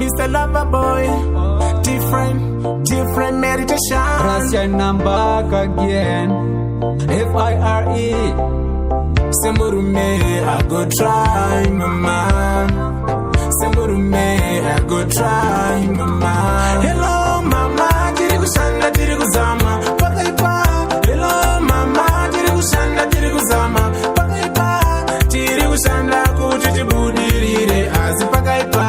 Mr. Loverboy, different meditation. Russian, I'm back again. F-I-R-E. Semurume, I go try, mama. Semurume, I go try, mama. Hello, mama, dirikushanda, dirikuzama, pakaipa. Hello, mama, dirikushanda, dirikuzama, pakaipa. Dirikushanda, kutichibudirire, asi pakaipa.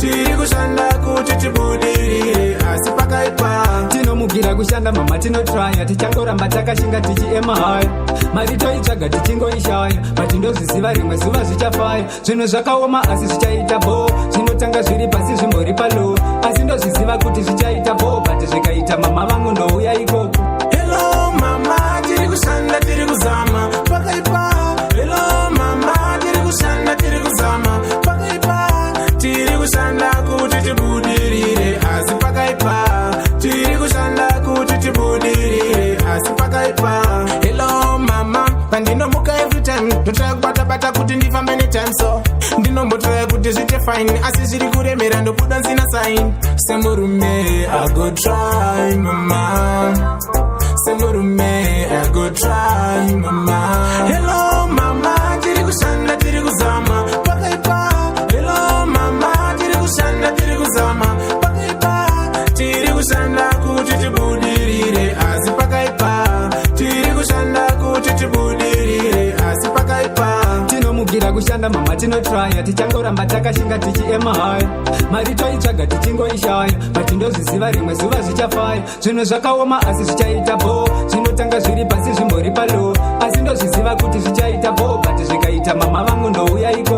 Dirikushanda, kutichibudirire, asi pakaipa. Tinomugira kushanda mama tinotraya tichangoramba takashinga tichiema hayo mari toitsvaga tichingoishaya matindozviziva rimwe zuva zvichafaya zvinhu zvakaoma asi zvichaita bo zvinotanga zviri pasi zvimbori palo asi ndozviziva kuti zvichaita bo but zvikaita mama vangu ndouya ikoko. Hello mama tiri kushanda tiri kuzama pakaipa. Hello mama tiri kushanda tiri kuzama pakaipa. Tiri kushanda kuti tibudirire asi pakaipa. Tiri kushanda kuti tibudirire asi pakaipa. Hello mama pandinomuka every time ndotaya kubata kuti ndifambe netime so ndinombotoya kuti zviite fine asi zviri kuremera ndobuda nzina sign. Semurume I go try mama. Semurume I go try mama. Hello mama tiri kushanda tiri kuzama pakaipa. Hello mama tiri kushanda tiri kuzama pakaipa. Tiri kushanda kuti tibudirire asi pakaipa. Tiri kushanda kuti tibudirire asi pakaipa. Tinomugira kushanda mama tinotraya tichangoramba takashinga tichiema hayo mari toitsvaga tichingoishaya matindozviziva rimwe zuva zvichafaya zvinhu zvakaoma asi zvichaita bo zvinotanga zviri pasi zvimbori palo asi ndozviziva kuti zvichaita bo but zvikaita mama vangu ndouya iko.